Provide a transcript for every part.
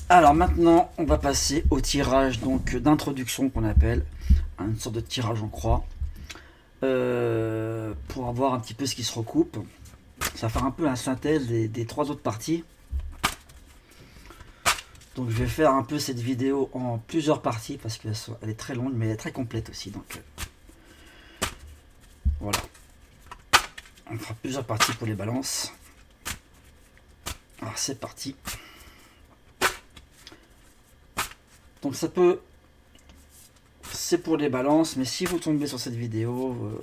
Alors maintenant, on va passer au tirage donc d'introduction qu'on appelle, une sorte de tirage en croix, pour avoir un petit peu ce qui se recoupe. Ça va faire un peu la synthèse des trois autres parties. Donc je vais faire un peu cette vidéo en plusieurs parties parce qu'elle est très longue mais elle est très complète aussi. Donc voilà, on fera plusieurs parties pour les balances. Alors c'est parti. Donc ça peut, c'est pour les balances, mais si vous tombez sur cette vidéo,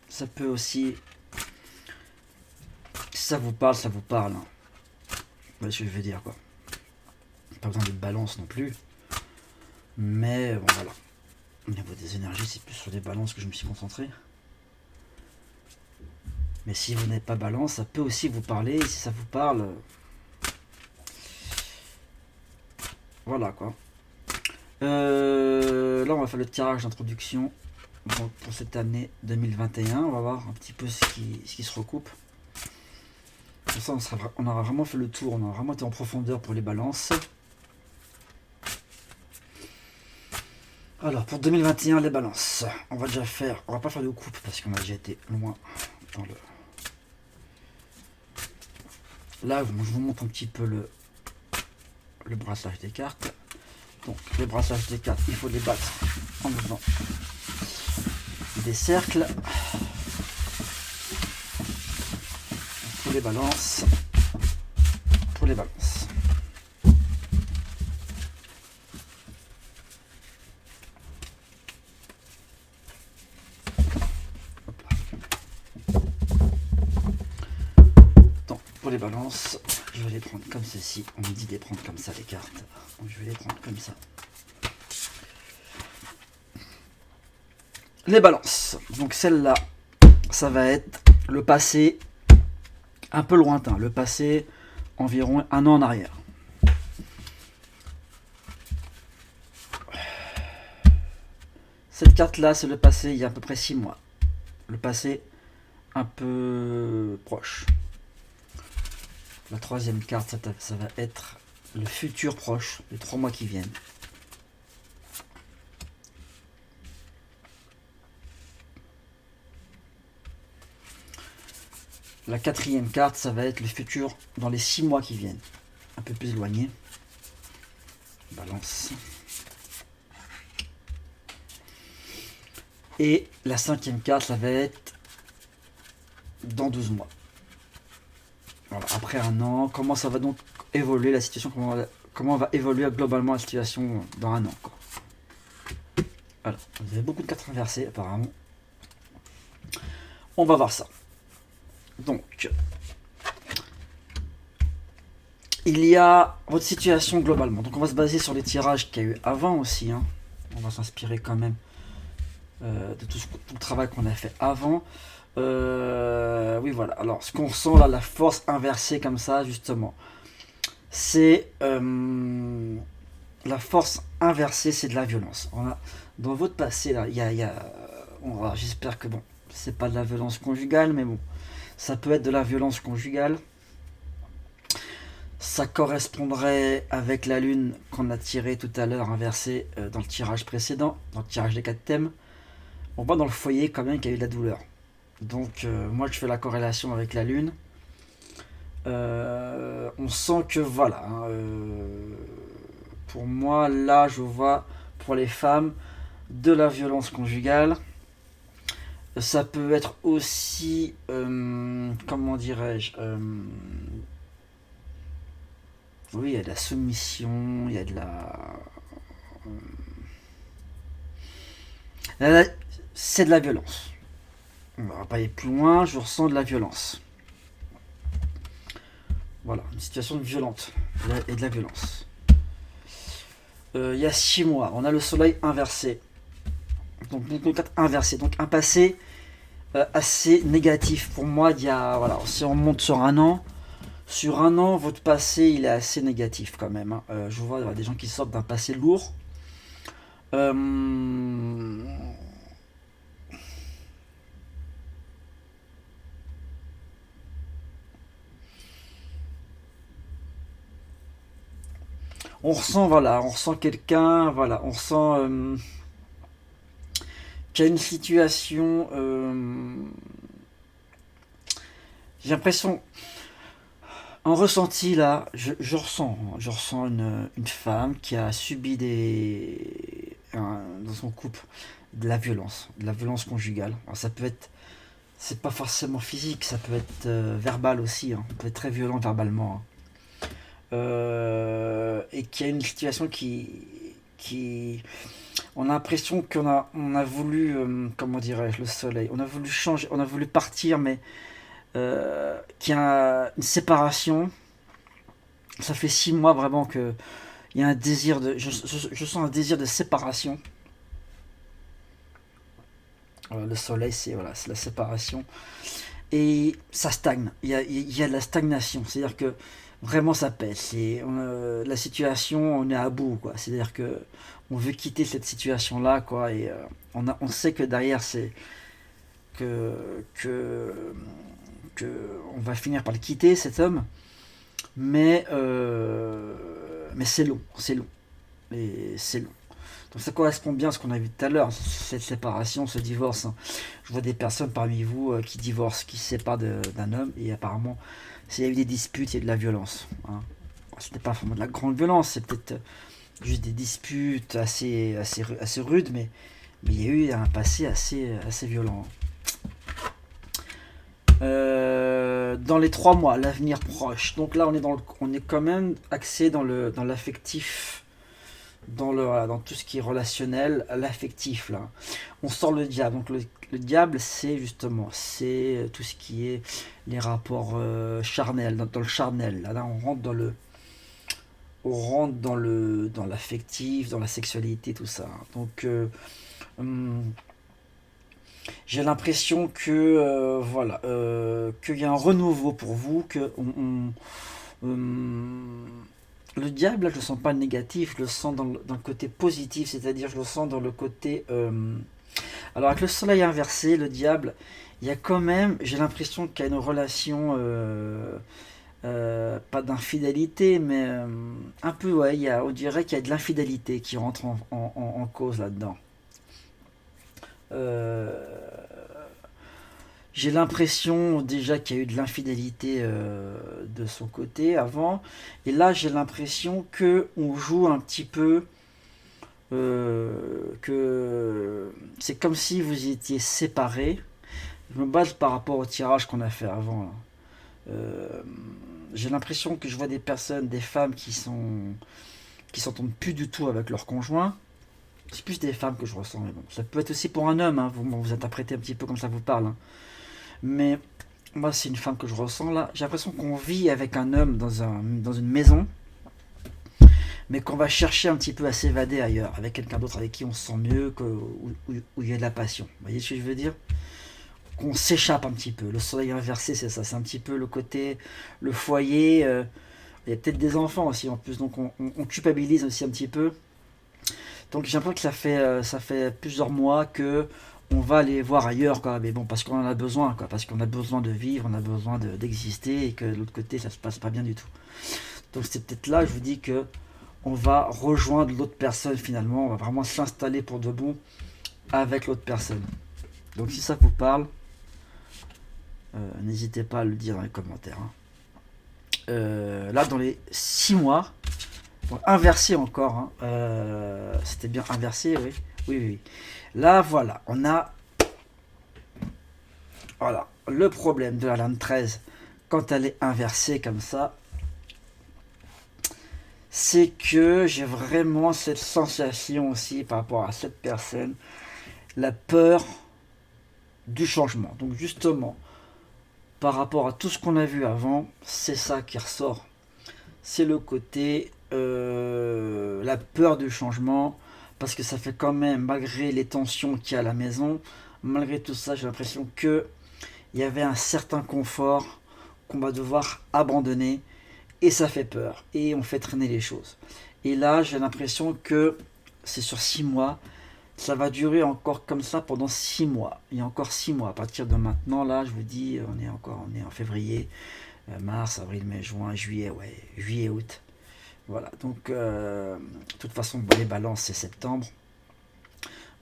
ça peut aussi, si ça vous parle, ça vous parle. Hein. Vous voyez ce que je veux dire quoi. Pas besoin de balance non plus. Mais bon voilà. Au niveau des énergies, c'est plus sur les balances que je me suis concentré. Mais si vous n'êtes pas balance, ça peut aussi vous parler. Et si ça vous parle, voilà quoi. Là, on va faire le tirage d'introduction pour cette année 2021. On va voir un petit peu ce qui se recoupe. Pour ça, on aura vraiment fait le tour. On aura vraiment été en profondeur pour les balances. Alors, pour 2021, les balances. On va déjà faire. On va pas faire de coupe parce qu'on a déjà été loin dans le. Là, je vous montre un petit peu le brassage des cartes. Donc, les brassages des cartes, il faut les battre en faisant des cercles. Pour les balances. Pour les balances. Donc, pour les balances, je vais les prendre comme ceci. On me dit de les prendre comme ça, les cartes. Donc, je vais les prendre comme ça. Les balances. Donc, celle-là, ça va être le passé un peu lointain. Le passé environ un an en arrière. Cette carte-là, c'est le passé il y a à peu près 6 mois. Le passé un peu proche. La troisième carte, ça va être le futur proche, les 3 mois qui viennent. La quatrième carte, ça va être le futur dans les 6 mois qui viennent. Un peu plus éloigné. Balance. Et la cinquième carte, ça va être dans 12 mois. Voilà, après un an, comment ça va donc évoluer la situation, comment va évoluer globalement la situation dans un an. Quoi. Voilà, vous avez beaucoup de cartes inversées apparemment. On va voir ça. Donc, il y a votre situation globalement. Donc on va se baser sur les tirages qu'il y a eu avant aussi. Hein. On va s'inspirer quand même de tout le travail qu'on a fait avant. Oui voilà. Alors ce qu'on ressent là, la force inversée comme ça justement, c'est la force inversée, c'est de la violence. On a, dans votre passé là, j'espère que bon, c'est pas de la violence conjugale, mais bon, ça peut être de la violence conjugale. Ça correspondrait avec la lune qu'on a tirée tout à l'heure, inversée dans le tirage précédent, dans le tirage des 4 thèmes. On voit dans le foyer quand même qu'il y a eu de la douleur. Donc moi je fais la corrélation avec la lune. On sent que voilà. Hein, pour moi là je vois pour les femmes de la violence conjugale. Ça peut être aussi, comment dirais-je, oui, il y a de la soumission, il y a de c'est de la violence. On va pas aller plus loin, je ressens de la violence. Voilà, une situation violente et de la violence. Il y a 6 mois, on a le soleil inversé. Donc, inversé. Donc, un passé assez négatif. Pour moi, il y a. Voilà, si on monte sur un an, votre passé, il est assez négatif quand même. Hein. Je vois des gens qui sortent d'un passé lourd. Euh, On ressent, voilà, on ressent quelqu'un, voilà, on ressent qu'il y a une situation. J'ai l'impression, un ressenti là, je ressens une femme qui a subi dans son couple de la violence conjugale. Alors ça peut être, c'est pas forcément physique, ça peut être verbal aussi, hein. On peut être très violent verbalement, hein. Et qu'il y a une situation qui on a l'impression on a voulu, comment dirais-je, le soleil, on a voulu changer, on a voulu partir, mais qu'il y a une séparation. Ça fait 6 mois vraiment que il y a un désir je sens un désir de séparation. Le soleil, c'est voilà, c'est la séparation. Et ça stagne. Il y a de la stagnation. C'est-à-dire que vraiment ça pèse. La situation, on est à bout, quoi. C'est-à-dire que on veut quitter cette situation-là, quoi. Et on sait que derrière, c'est que, que, que on va finir par le quitter, cet homme. Mais c'est long, c'est long. Et c'est long. Donc ça correspond bien à ce qu'on a vu tout à l'heure, cette séparation, ce divorce, hein. Je vois des personnes parmi vous qui divorcent, qui se séparent d'un homme, et apparemment, s'il y a eu des disputes, il y a eu de la violence, hein. C'était pas vraiment de la grande violence, c'est peut-être juste des disputes assez rudes, mais il y a eu un passé assez violent. Dans les 3 mois, l'avenir proche. Donc là, on est quand même axé dans l'affectif, voilà, dans tout ce qui est relationnel, l'affectif là. On sort le diable. Donc le diable, c'est tout ce qui est les rapports charnels, dans le charnel. Là, on rentre dans l'affectif, dans la sexualité, tout ça. Donc hum, j'ai l'impression que voilà, qu'il y a un renouveau pour vous, hum, le diable, là, je le sens pas négatif, je le sens dans le côté positif, c'est-à-dire je le sens dans le côté. Alors avec le soleil inversé, le diable, il y a quand même, j'ai l'impression qu'il y a une relation, pas d'infidélité, mais un peu, ouais, on dirait qu'il y a de l'infidélité qui rentre en cause là-dedans. Euh, J'ai l'impression déjà qu'il y a eu de l'infidélité de son côté avant, et là j'ai l'impression que on joue un petit peu, que c'est comme si vous étiez séparés. Je me base par rapport au tirage qu'on a fait avant, là. Euh, j'ai l'impression que je vois des personnes, des femmes qui s'entendent plus du tout avec leur conjoint. C'est plus des femmes que je ressens, mais bon, ça peut être aussi pour un homme, hein. Vous interprétez un petit peu comme ça vous parle, hein. Mais moi, c'est une femme que je ressens là. J'ai l'impression qu'on vit avec un homme dans une maison, mais qu'on va chercher un petit peu à s'évader ailleurs, avec quelqu'un d'autre avec qui on se sent mieux, où il y a de la passion. Vous voyez ce que je veux dire? Qu'on s'échappe un petit peu. Le soleil inversé, c'est ça. C'est un petit peu le côté, le foyer. Il y a peut-être des enfants aussi en plus, donc on culpabilise aussi un petit peu. Donc j'ai l'impression que ça fait plusieurs mois que on va aller voir ailleurs, quoi. Mais bon, parce qu'on en a besoin, quoi. Parce qu'on a besoin de vivre, on a besoin d'exister, et que de l'autre côté, ça se passe pas bien du tout. Donc c'est peut-être là, je vous dis que on va rejoindre l'autre personne finalement. On va vraiment s'installer pour de bon avec l'autre personne. Donc si ça vous parle, n'hésitez pas à le dire dans les commentaires, hein. Là, dans les 6 mois, bon, inversé encore, hein. C'était bien inversé, oui. Oui, oui, oui. Là, voilà, on a voilà, le problème de la lame 13 quand elle est inversée comme ça, c'est que j'ai vraiment cette sensation aussi par rapport à cette personne, la peur du changement. Donc justement, par rapport à tout ce qu'on a vu avant, c'est ça qui ressort. C'est le côté la peur du changement, parce que ça fait quand même, malgré les tensions qu'il y a à la maison, malgré tout ça, j'ai l'impression que il y avait un certain confort qu'on va devoir abandonner, et ça fait peur, et on fait traîner les choses. Et là, j'ai l'impression que c'est sur 6 mois, ça va durer encore comme ça pendant 6 mois. Il y a encore 6 mois. À partir de maintenant, là, je vous dis, on est en février, mars, avril, mai, juin, juillet, ouais, juillet, août. Voilà, donc de toute façon, les balances c'est septembre.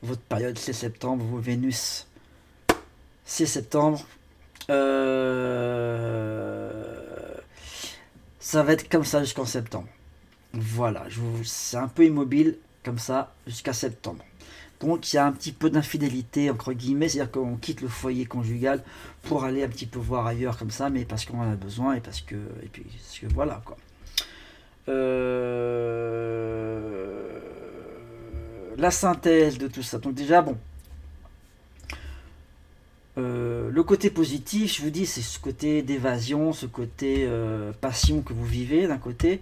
Votre période c'est septembre, vos Vénus c'est septembre. Ça va être comme ça jusqu'en septembre. Voilà, c'est un peu immobile comme ça jusqu'à septembre. Donc il y a un petit peu d'infidélité entre guillemets, c'est-à-dire qu'on quitte le foyer conjugal pour aller un petit peu voir ailleurs comme ça, mais parce qu'on en a besoin et parce que voilà quoi. La synthèse de tout ça. Donc déjà bon, le côté positif, je vous dis, c'est ce côté d'évasion, ce côté passion que vous vivez d'un côté.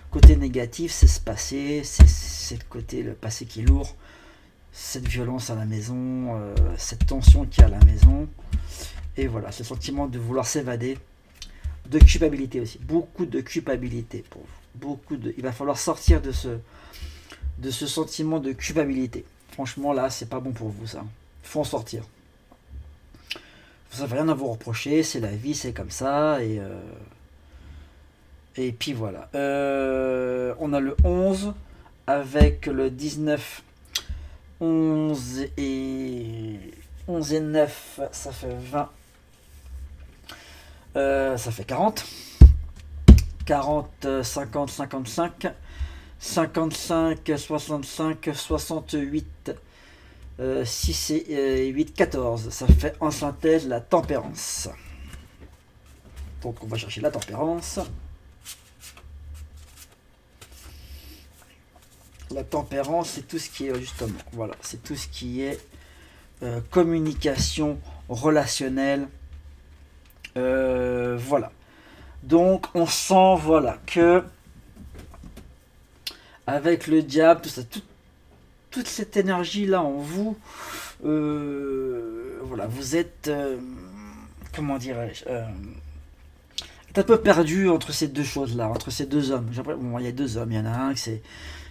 Côté négatif, c'est ce passé, c'est le passé qui est lourd, cette violence à la maison, cette tension qu'il y a à la maison. Et voilà, ce sentiment de vouloir s'évader, de culpabilité aussi, beaucoup de culpabilité pour vous. Il va falloir sortir de ce sentiment de culpabilité. Franchement, là, c'est pas bon pour vous, ça. Il faut en sortir. Vous n'avez rien à vous reprocher, c'est la vie, c'est comme ça, et puis voilà. On a le 11 avec le 19. 11 et 9, ça fait 20. Ça fait 40. 40, 50, 55. 55, 65, 68. 6 et 8, 14. Ça fait en synthèse la tempérance. Donc on va chercher la tempérance. La tempérance, c'est tout ce qui est justement, voilà, c'est tout ce qui est communication relationnelle. Voilà. Donc on sent, voilà, que avec le diable, tout ça, toute cette énergie là en vous, voilà, vous êtes, comment dirais-je, un peu perdu entre ces deux choses là, entre ces deux hommes. Bon, il y a deux hommes, il y en a un que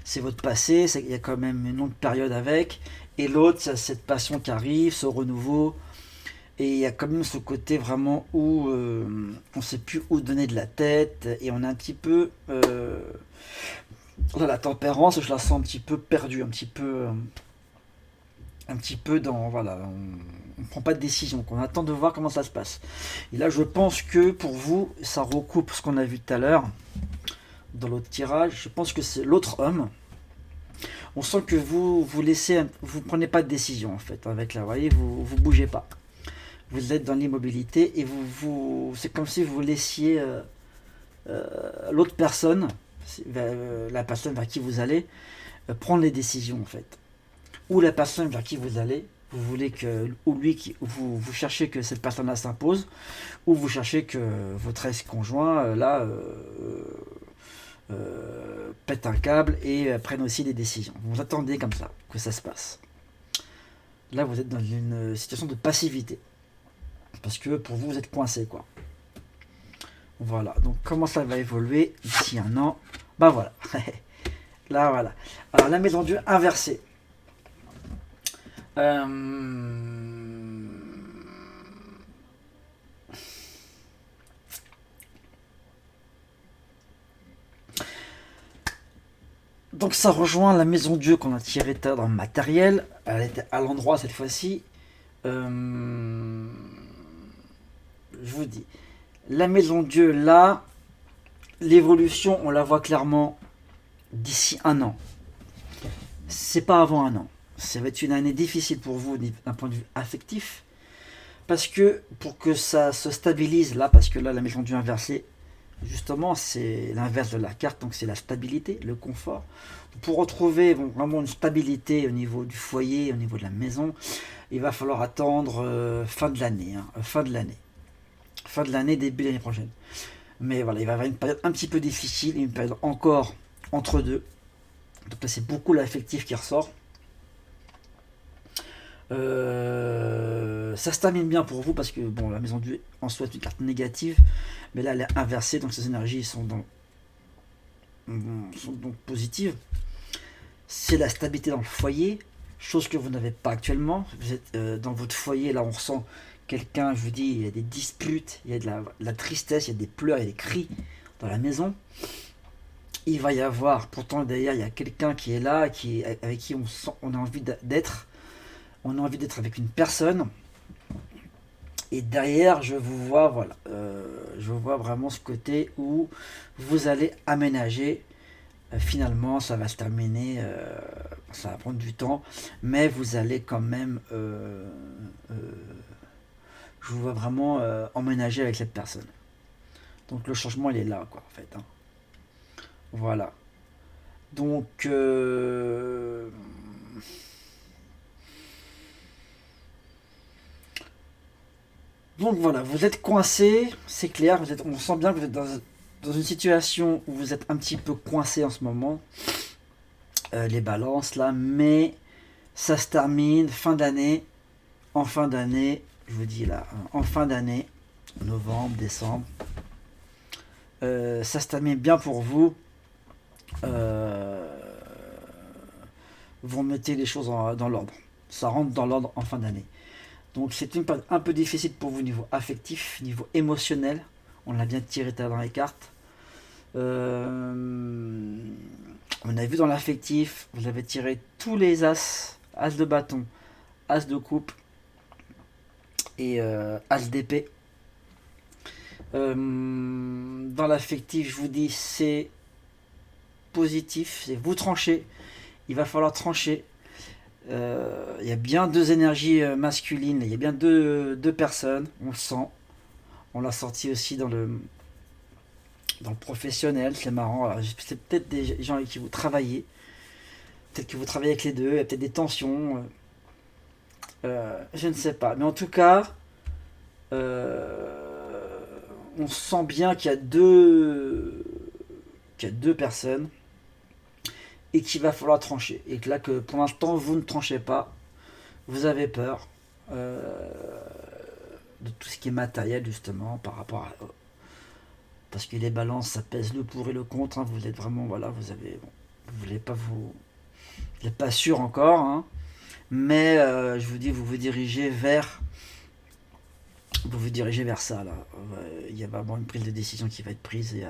c'est votre passé, il y a quand même une longue période avec, et l'autre, c'est cette passion qui arrive, ce renouveau, et il y a quand même ce côté vraiment où on ne sait plus où donner de la tête, et on est un petit peu... la tempérance, je la sens un petit peu perdue, un petit peu dans... Voilà, on ne prend pas de décision, qu'on attend de voir comment ça se passe. Et là, je pense que pour vous, ça recoupe ce qu'on a vu tout à l'heure, dans l'autre tirage. Je pense que c'est l'autre homme. On sent que vous prenez pas de décision en fait avec là, vous voyez, vous bougez pas. Vous êtes dans l'immobilité et c'est comme si vous laissiez l'autre personne, la personne vers qui vous allez, prendre les décisions en fait. Ou la personne vers qui vous allez, vous voulez que, ou lui, vous cherchez que cette personne-là s'impose, ou vous cherchez que votre ex-conjoint pète un câble et prenne aussi des décisions. Vous attendez comme ça que ça se passe. Là, vous êtes dans une situation de passivité. Parce que pour vous, vous êtes coincé, quoi. Voilà. Donc, comment ça va évoluer d'ici un an? Bah voilà. Là, voilà. Alors, la maison Dieu inversée. Donc ça rejoint la maison Dieu qu'on a tirée dans le matériel. Elle était à l'endroit cette fois-ci. Je vous dis, la maison Dieu là, l'évolution on la voit clairement d'ici un an. C'est pas avant un an. Ça va être une année difficile pour vous d'un point de vue affectif. Parce que pour que ça se stabilise là, parce que là la maison Dieu inversée, justement, c'est l'inverse de la carte, donc c'est la stabilité, le confort. Pour retrouver vraiment une stabilité au niveau du foyer, au niveau de la maison, il va falloir attendre fin de l'année, fin de l'année, début de l'année prochaine. Mais voilà, il va y avoir une période un petit peu difficile, une période encore entre deux. Donc là, c'est beaucoup l'affectif qui ressort. Ça se termine bien pour vous parce que bon, la maison Dieu en soi est une carte négative, mais là elle est inversée, donc ces énergies sont donc positives. C'est la stabilité dans le foyer, chose que vous n'avez pas actuellement. Vous êtes dans votre foyer, là on ressent quelqu'un, je vous dis, il y a des disputes, il y a de la tristesse, il y a des pleurs, il y a des cris dans la maison. il va y avoir, pourtant derrière il y a quelqu'un qui est là, avec qui on a envie d'être, on a envie d'être avec une personne. Et derrière, je vous vois, voilà, je vois vraiment ce côté où vous allez aménager. Finalement, ça va se terminer, ça va prendre du temps, mais vous allez quand même, je vous vois vraiment emménager avec cette personne. Donc le changement, il est là, quoi, en fait. Hein. Voilà. Donc, voilà, vous êtes coincé, c'est clair, on sent bien que vous êtes dans une situation où vous êtes un petit peu coincé en ce moment, les balances là, mais ça se termine fin d'année, en fin d'année, je vous dis là, en fin d'année, novembre, décembre, ça se termine bien pour vous. Vous mettez les choses dans l'ordre, ça rentre dans l'ordre en fin d'année. Donc c'est une période un peu difficile pour vous niveau affectif, niveau émotionnel. On l'a bien tiré dans les cartes. On a vu dans l'affectif, vous avez tiré tous les as, as de bâton, as de coupe et as d'épée. Dans l'affectif, je vous dis, c'est positif, c'est vous tranchez. Il va falloir trancher. Il y a bien deux énergies masculines, il y a bien deux personnes, on le sent. On l'a sorti aussi dans le professionnel, c'est marrant. Alors, c'est peut-être des gens avec qui vous travaillez. Peut-être que vous travaillez avec les deux, il y a peut-être des tensions. Je ne sais pas. Mais en tout cas, on sent bien qu'il y a deux personnes et qu'il va falloir trancher. Et que là, que pour l'instant, vous ne tranchez pas. Vous avez peur de tout ce qui est matériel, justement, par rapport à... Parce que les balances, ça pèse le pour et le contre. Hein. Vous êtes vraiment, voilà, vous voulez pas vous n'êtes pas sûr encore. Hein. Mais je vous dis, vous vous dirigez vers ça. Là. Il y a vraiment une prise de décision qui va être prise. Et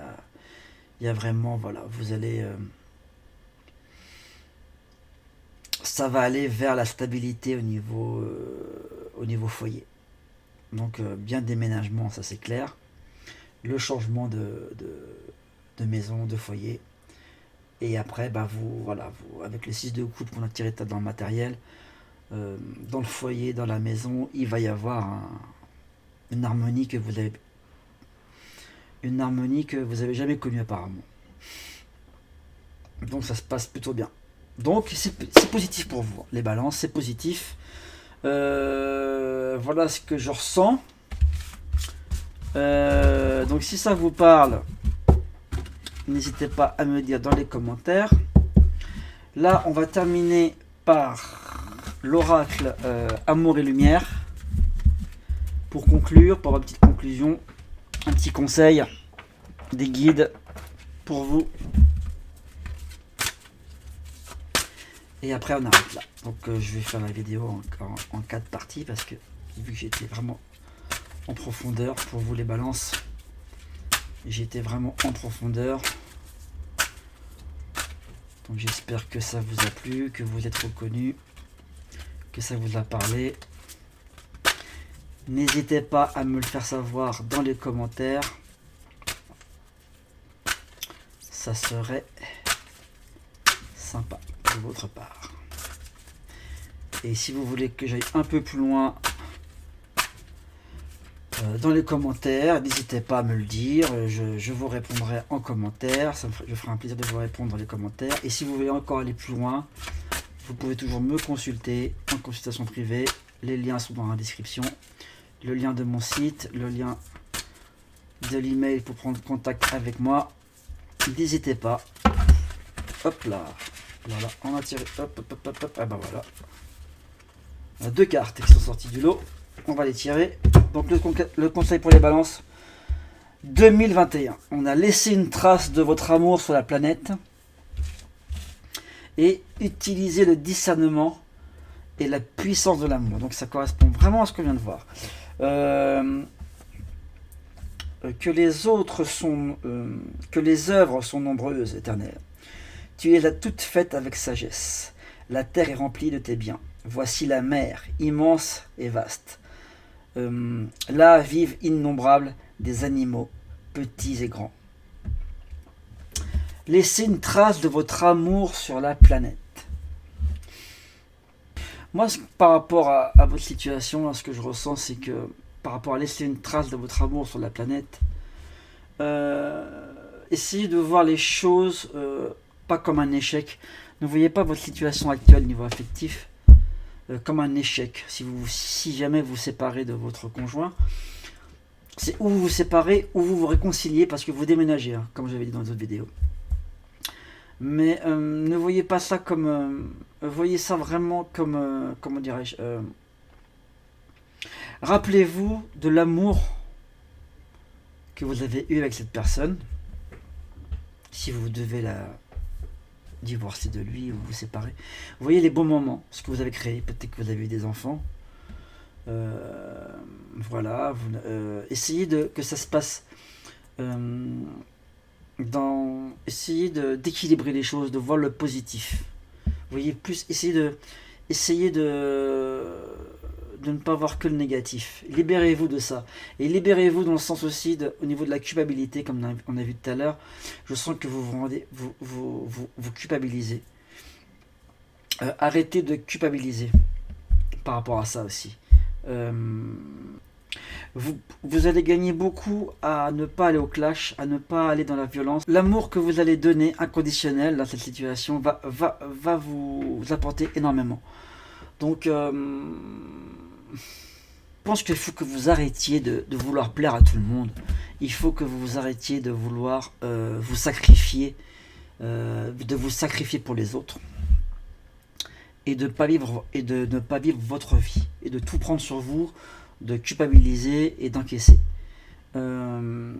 il y a vraiment, voilà, vous allez... ça va aller vers la stabilité au niveau foyer. Donc bien déménagement, ça c'est clair. Le changement de maison, de foyer. Et après, bah, vous, avec le 6 de coupe qu'on a tiré dans le matériel, dans le foyer, dans la maison, il va y avoir une harmonie que vous avez jamais connue apparemment. Donc ça se passe plutôt bien. Donc c'est positif pour vous. Les balances, c'est positif. Voilà ce que je ressens. Donc si ça vous parle, n'hésitez pas à me dire dans les commentaires. Là, on va terminer par l'oracle Amour et Lumière. Pour conclure, pour avoir une petite conclusion, un petit conseil, des guides pour vous. Et après on arrête là. Donc je vais faire la vidéo en 4 parties parce que vu que j'étais vraiment en profondeur pour vous les balances, j'étais vraiment en profondeur. Donc j'espère que ça vous a plu, que vous êtes reconnus, que ça vous a parlé. N'hésitez pas à me le faire savoir dans les commentaires. Ça serait sympa de votre part. Et si vous voulez que j'aille un peu plus loin dans les commentaires, n'hésitez pas à me le dire. Je vous répondrai en commentaire. Je ferai un plaisir de vous répondre dans les commentaires. Et si vous voulez encore aller plus loin, vous pouvez toujours me consulter en consultation privée. Les liens sont dans la description. Le lien de mon site, le lien de l'email pour prendre contact avec moi. N'hésitez pas. Hop là. Voilà, on a tiré. Hop, hop, hop, hop, hop. Ah bah voilà. On a 2 cartes qui sont sorties du lot. On va les tirer. Donc le conseil pour les balances 2021. On a laissé une trace de votre amour sur la planète. Et utilisez le discernement et la puissance de l'amour. Donc ça correspond vraiment à ce qu'on vient de voir. que les œuvres sont nombreuses, Éternel. Tu les as toutes faites avec sagesse. La terre est remplie de tes biens. Voici la mer, immense et vaste. Là vivent innombrables des animaux, petits et grands. Laissez une trace de votre amour sur la planète. Moi, par rapport à votre situation, ce que je ressens, c'est que par rapport à laisser une trace de votre amour sur la planète, essayez de voir les choses pas comme un échec. Ne voyez pas votre situation actuelle niveau affectif comme un échec. Si jamais vous séparez de votre conjoint, c'est ou vous vous séparez ou vous vous réconciliez parce que vous déménagez, hein, comme j'avais dit dans les autres vidéos. Mais ne voyez pas ça comme... voyez ça vraiment comme... comment dirais-je rappelez-vous de l'amour que vous avez eu avec cette personne. Si vous devez la divorcer de lui ou vous séparer. Vous voyez les bons moments, ce que vous avez créé. Peut-être que vous avez eu des enfants. Voilà. Essayez que ça se passe... essayez d'équilibrer les choses, de voir le positif. Vous voyez, essayez de ne pas voir que le négatif. Libérez-vous de ça. Et libérez-vous dans le sens aussi au niveau de la culpabilité, comme on a vu tout à l'heure. Je sens que vous culpabilisez. Arrêtez de culpabiliser par rapport à ça aussi. Vous allez gagner beaucoup à ne pas aller au clash, à ne pas aller dans la violence. L'amour que vous allez donner inconditionnel dans cette situation va vous apporter énormément. Donc, je pense qu'il faut que vous arrêtiez de vouloir plaire à tout le monde. Il faut que vous arrêtiez de vouloir vous sacrifier, pour les autres. Et de ne pas vivre votre vie. Et de tout prendre sur vous, de culpabiliser et d'encaisser. Il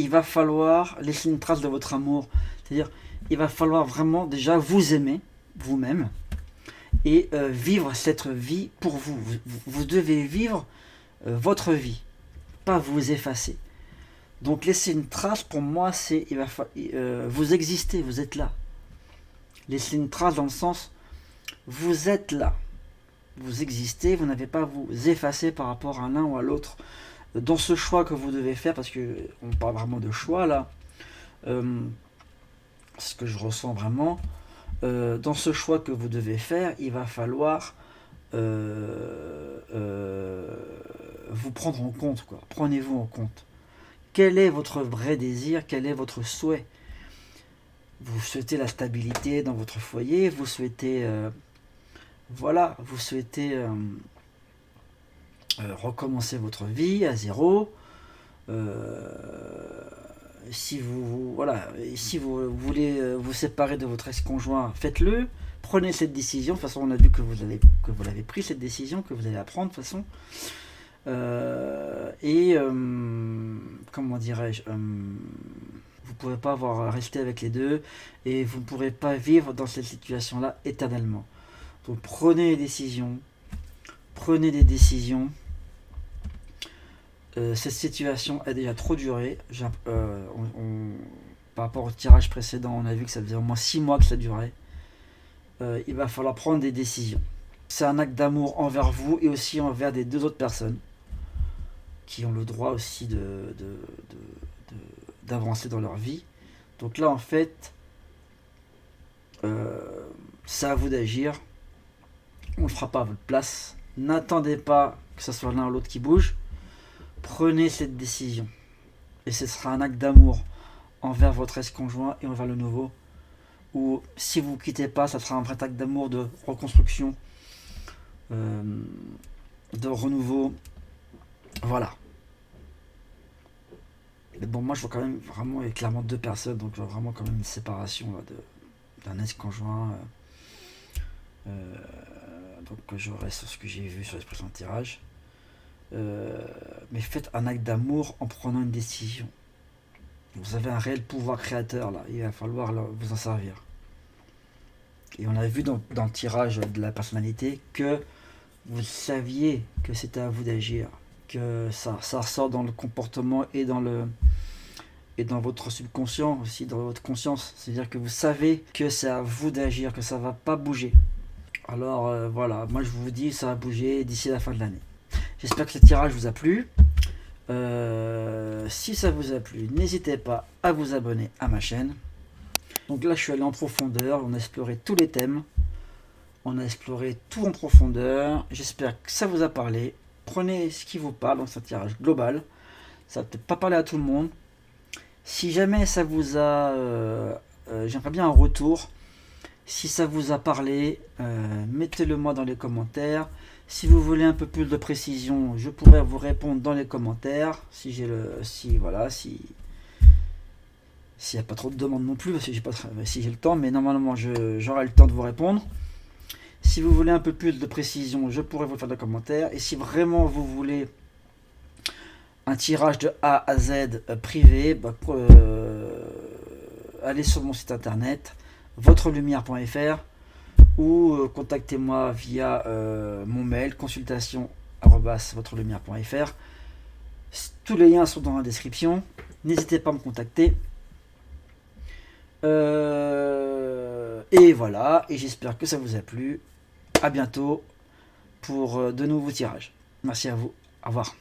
va falloir laisser une trace de votre amour. C'est-à-dire, il va falloir vraiment déjà vous aimer, vous-même, et vivre cette vie pour vous. Vous devez vivre votre vie, pas vous effacer. Donc laisser une trace, pour moi, c'est vous existez, vous êtes là. Laisser une trace dans le sens, vous êtes là. Vous existez, vous n'avez pas à vous effacer par rapport à l'un ou à l'autre dans ce choix que vous devez faire, parce que on parle vraiment de choix là, ce que je ressens vraiment, dans ce choix que vous devez faire, il va falloir vous prendre en compte, quoi. Prenez-vous en compte. Quel est votre vrai désir? Quel est votre souhait? Vous souhaitez la stabilité dans votre foyer, vous souhaitez vous souhaitez recommencer votre vie à zéro. Si vous voulez vous séparer de votre ex-conjoint, faites-le. Prenez cette décision. De toute façon, on a vu que vous l'avez pris, cette décision, que vous allez la prendre de toute façon. Comment dirais-je, vous ne pouvez pas rester avec les deux et vous ne pourrez pas vivre dans cette situation-là éternellement. Donc prenez des décisions. Cette situation a déjà trop duré. Par rapport au tirage précédent, on a vu que ça faisait au moins 6 mois que ça durait. Il va falloir prendre des décisions. C'est un acte d'amour envers vous et aussi envers des deux autres personnes qui ont le droit aussi d'avancer dans leur vie. Donc là, en fait, c'est à vous d'agir. On ne le fera pas à votre place. N'attendez pas que ce soit l'un ou l'autre qui bouge. Prenez cette décision. Et ce sera un acte d'amour envers votre ex-conjoint et envers le nouveau. Ou si vous ne quittez pas, ça sera un vrai acte d'amour, de reconstruction, de renouveau. Voilà. Mais bon, moi je vois quand même vraiment clairement deux personnes, donc je vois vraiment quand même une séparation là, d'un ex-conjoint. Donc je reste sur ce que j'ai vu sur les précédents tirages. Mais faites un acte d'amour en prenant une décision. Vous avez un réel pouvoir créateur là, il va falloir vous en servir. Et on a vu dans le tirage de la personnalité que vous saviez que c'était à vous d'agir, que ça ressort dans le comportement et dans votre subconscient aussi, dans votre conscience. C'est-à-dire que vous savez que c'est à vous d'agir, que ça va pas bouger. Alors voilà, moi je vous dis, ça va bouger d'ici la fin de l'année. J'espère que ce tirage vous a plu. Si ça vous a plu, n'hésitez pas à vous abonner à ma chaîne. Donc là je suis allé en profondeur, on a exploré tous les thèmes. On a exploré tout en profondeur. J'espère que ça vous a parlé. Prenez ce qui vous parle, donc c'est un tirage global. Ça va peut-être pas parler à tout le monde. Si jamais ça vous a... j'aimerais bien un retour. Si ça vous a parlé, mettez-le moi dans les commentaires. Si vous voulez un peu plus de précision, je pourrais vous répondre dans les commentaires. Si j'ai s'il n'y a pas trop de demandes non plus, parce que si j'ai le temps, mais normalement j'aurai le temps de vous répondre. Si vous voulez un peu plus de précision, je pourrais vous faire des commentaires. Et si vraiment vous voulez un tirage de A à Z privé, allez sur mon site internet votrelumière.fr ou contactez-moi via mon mail consultation@votrelumière.fr. Tous les liens sont dans la description. N'hésitez pas à me contacter. Et voilà, et j'espère que ça vous a plu. À bientôt pour de nouveaux tirages. Merci à vous. Au revoir.